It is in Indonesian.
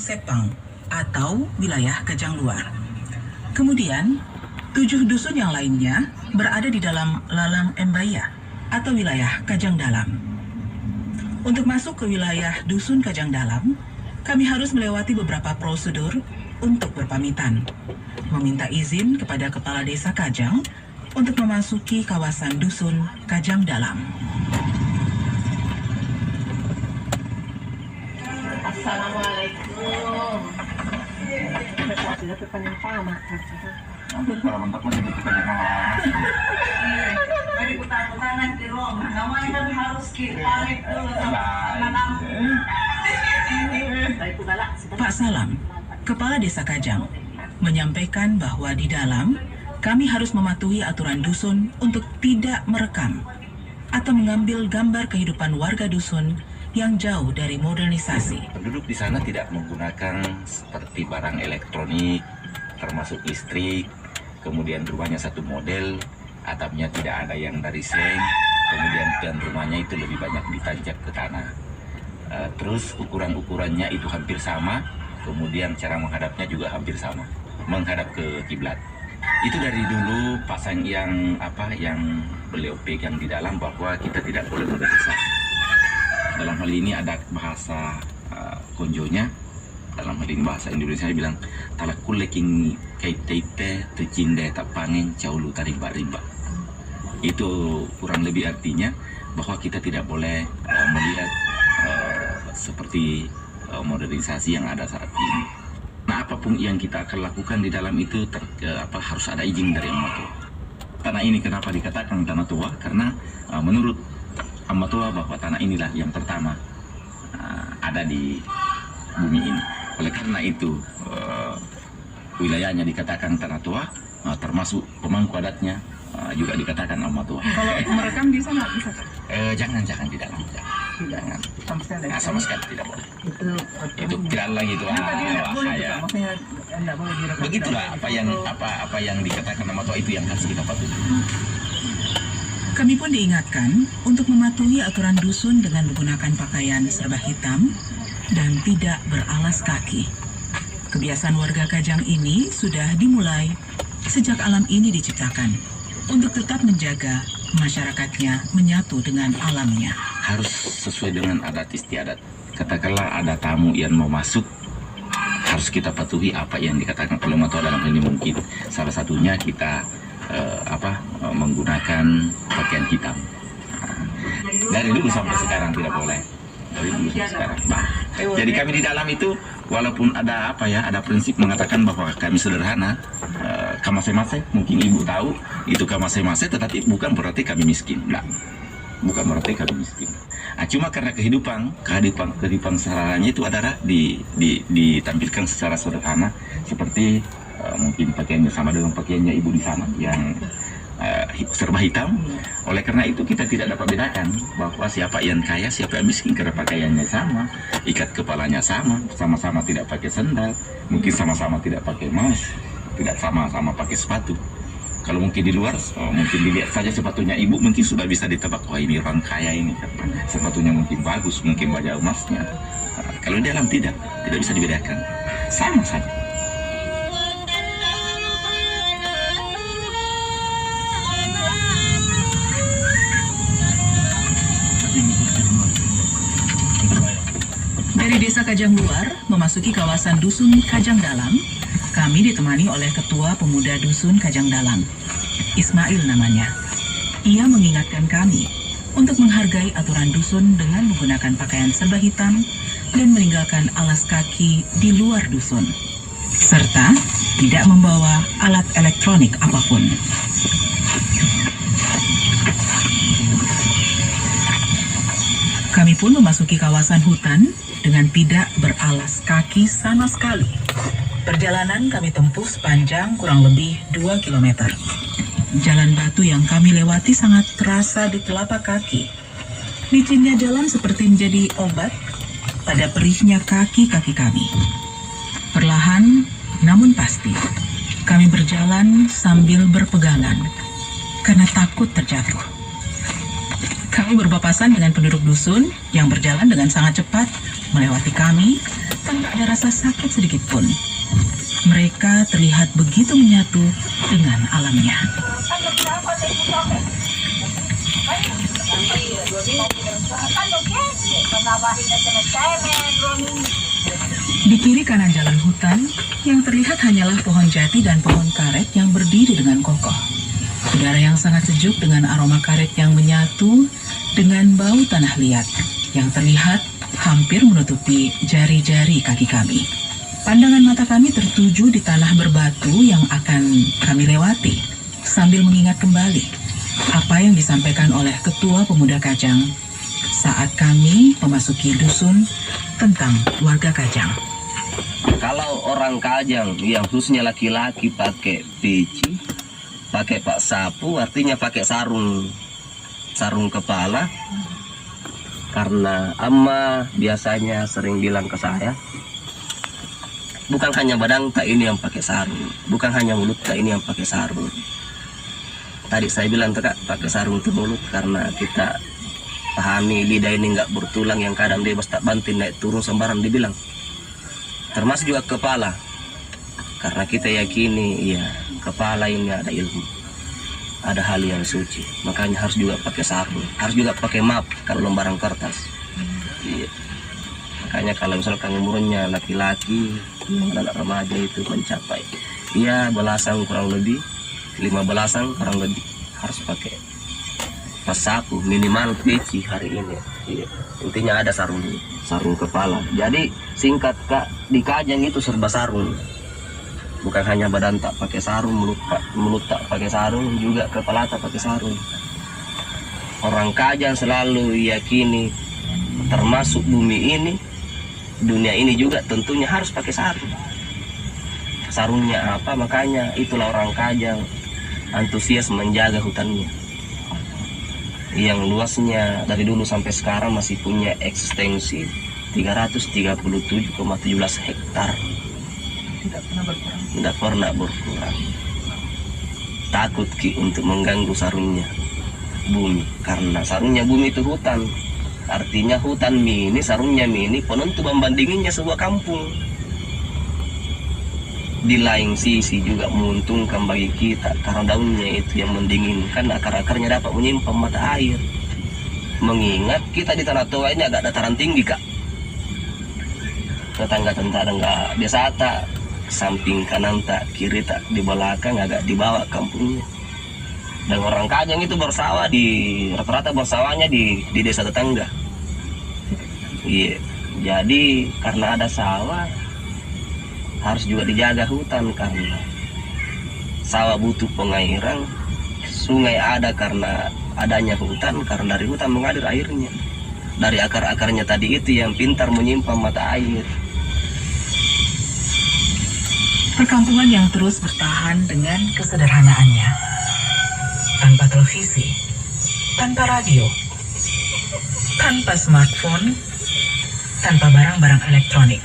Sepang atau wilayah Kajang Luar. Kemudian, 7 dusun yang lainnya berada di dalam Lalang Embaya atau wilayah Kajang Dalam. Untuk masuk ke wilayah Dusun Kajang Dalam, kami harus melewati beberapa prosedur untuk berpamitan. Meminta izin kepada Kepala Desa Kajang untuk memasuki kawasan Dusun Kajang Dalam. Assalamualaikum. Mari putar-putar nanti Rom. Namanya kan harus pamit dulu sama anak. Pak Salam, Kepala Desa Kajang, menyampaikan bahwa di dalam kami harus mematuhi aturan dusun untuk tidak merekam atau mengambil gambar kehidupan warga dusun yang jauh dari modernisasi. Penduduk di sana tidak menggunakan seperti barang elektronik, termasuk listrik, kemudian rumahnya satu model, atapnya tidak ada yang dari seng, kemudian dan rumahnya itu lebih banyak ditanjak ke tanah. Terus ukuran-ukurannya itu hampir sama, kemudian cara menghadapnya juga hampir sama, menghadap ke kiblat. Itu dari dulu pasang yang beliau pegang di dalam bahwa kita tidak boleh modernisasi. Dalam hal ini ada bahasa konjonya, dalam hal ini bahasa Indonesia bilang talakul leking kaitete tecinde tak pangen caulu tarimba-rimba. Itu kurang lebih artinya bahwa kita tidak boleh melihat seperti modernisasi yang ada saat ini. Nah, apapun yang kita akan lakukan di dalam itu harus ada izin dari Amma Tua. Tanah ini kenapa dikatakan tanah tua? Karena menurut Amma Tua bahwa tanah inilah yang pertama ada di bumi ini. Oleh karena itu wilayahnya dikatakan tanah tua, termasuk pemangku adatnya juga dikatakan Amma Tua. Kalau merekam bisa nggak bisa? Jangan di dalam, jangan. Sama sekali tidak boleh. Itu tidak lagi itu bahaya. Begitulah apa yang dikatakan Amma Tua itu yang harus kita patuhi. Kami pun diingatkan untuk mematuhi aturan dusun dengan menggunakan pakaian serba hitam dan tidak beralas kaki. Kebiasaan warga Kajang ini sudah dimulai sejak alam ini diciptakan untuk tetap menjaga masyarakatnya menyatu dengan alamnya. Harus sesuai dengan adat istiadat. Katakanlah ada tamu yang mau masuk, harus kita patuhi apa yang dikatakan oleh Amma Tua dalam hal ini. Mungkin salah satunya kita menggunakan pakaian hitam. Dari dulu sampai sekarang tidak boleh. Dari dulu sampai sekarang. Jadi kami di dalam itu walaupun ada ada prinsip mengatakan bahwa kami sederhana, kamase-mase, mungkin ibu tahu itu kamase-mase, tetapi bukan berarti kami miskin. Nah, bukan berarti kami miskin. Cuma karena kehidupan sehari-harinya itu adalah ditampilkan secara sederhana, seperti mungkin pakaiannya sama dengan pakaiannya ibu di sana yang serba hitam. Oleh karena itu kita tidak dapat bedakan bahwa siapa yang kaya, siapa yang miskin, karena pakaiannya sama, ikat kepalanya sama-sama tidak pakai sandal, mungkin sama-sama tidak pakai emas, tidak sama-sama pakai sepatu. Kalau mungkin di luar, mungkin dilihat saja sepatunya ibu, mungkin sudah bisa ditebak, wah ini orang kaya ini, sepatunya mungkin bagus, mungkin banyak emasnya. Kalau di dalam tidak bisa dibedakan, sama saja. Dari Desa Kajang Luar memasuki kawasan Dusun Kajang Dalam, kami ditemani oleh Ketua Pemuda Dusun Kajang Dalam, Ismail namanya. Ia mengingatkan kami untuk menghargai aturan dusun dengan menggunakan pakaian serba hitam dan meninggalkan alas kaki di luar dusun, serta tidak membawa alat elektronik apapun. Kami pun memasuki kawasan hutan dengan tidak beralas kaki sama sekali. Perjalanan kami tempuh sepanjang kurang lebih 2 km. Jalan batu yang kami lewati sangat terasa di telapak kaki. Licinnya jalan seperti menjadi obat pada perihnya kaki-kaki kami. Perlahan namun pasti, kami berjalan sambil berpegangan karena takut terjatuh. Kami berpapasan dengan penduduk dusun yang berjalan dengan sangat cepat melewati kami tanpa ada rasa sakit sedikit pun. Mereka terlihat begitu menyatu dengan alamnya. Di kiri kanan jalan hutan, yang terlihat hanyalah pohon jati dan pohon karet yang berdiri dengan kokoh. Udara yang sangat sejuk dengan aroma karet yang menyatu dengan bau tanah liat yang terlihat hampir menutupi jari-jari kaki kami. Pandangan mata kami tertuju di tanah berbatu yang akan kami lewati sambil mengingat kembali apa yang disampaikan oleh Ketua Pemuda Kajang saat kami memasuki dusun tentang warga Kajang. Kalau orang Kajang yang khususnya laki-laki pakai peci, pakai pak sapu, artinya pakai sarung kepala. Karena amma biasanya sering bilang ke saya, bukan hanya badan tak ini yang pakai sarung, bukan hanya mulut tak ini yang pakai sarung. Tadi saya bilang Kak, pakai sarung itu mulut karena kita pahami lidah ini nggak bertulang yang kadang bebas tak banting naik turun sembarang dibilang. Termasuk juga kepala, karena kita yakini ya kepala ini ada ilmu, ada hal yang suci, makanya harus juga pakai sarung, harus juga pakai map kalau lembaran kertas. Iya. Makanya kalau misalkan umurnya laki-laki, anak remaja itu mencapai ya belasan kurang lebih, 15-an kurang lebih harus pakai pasapu minimal peci hari ini. Iya. Intinya ada sarung kepala. Jadi singkat Kak, di Kajang itu serba sarung. Bukan hanya badan tak pakai sarung, mulut tak pakai sarung, juga kepala tak pakai sarung. Orang Kajang selalu yakini, termasuk bumi ini, dunia ini juga tentunya harus pakai sarung. Sarungnya apa? Makanya itulah orang Kajang antusias menjaga hutannya, yang luasnya dari dulu sampai sekarang masih punya ekstensi 337,17 hektar. Tidak pernah berkurang. Takut Ki untuk mengganggu sarungnya bumi, karena sarungnya bumi itu hutan. Artinya hutan mini, sarungnya mini, penentu membandinginya sebuah kampung. Di lain sisi juga menguntungkan bagi kita karena daunnya itu yang mendinginkan, akar-akarnya dapat menyimpan mata air. Mengingat kita di Tanah Toa ini agak dataran tinggi Kak. Tetangga-tetangga biasa tak, samping kanan tak, kiri tak, di belakang agak di bawah kampungnya. Dan orang Kajang itu bersawah rata-rata bersawahnya di desa tetangga. Iya, jadi karena ada sawah harus juga dijaga hutan, karena sawah butuh pengairan, sungai ada karena adanya hutan, karena dari hutan mengalir airnya. Dari akar-akarnya tadi itu yang pintar menyimpan mata air. Perkampungan yang terus bertahan dengan kesederhanaannya. Tanpa televisi, tanpa radio, tanpa smartphone, tanpa barang-barang elektronik.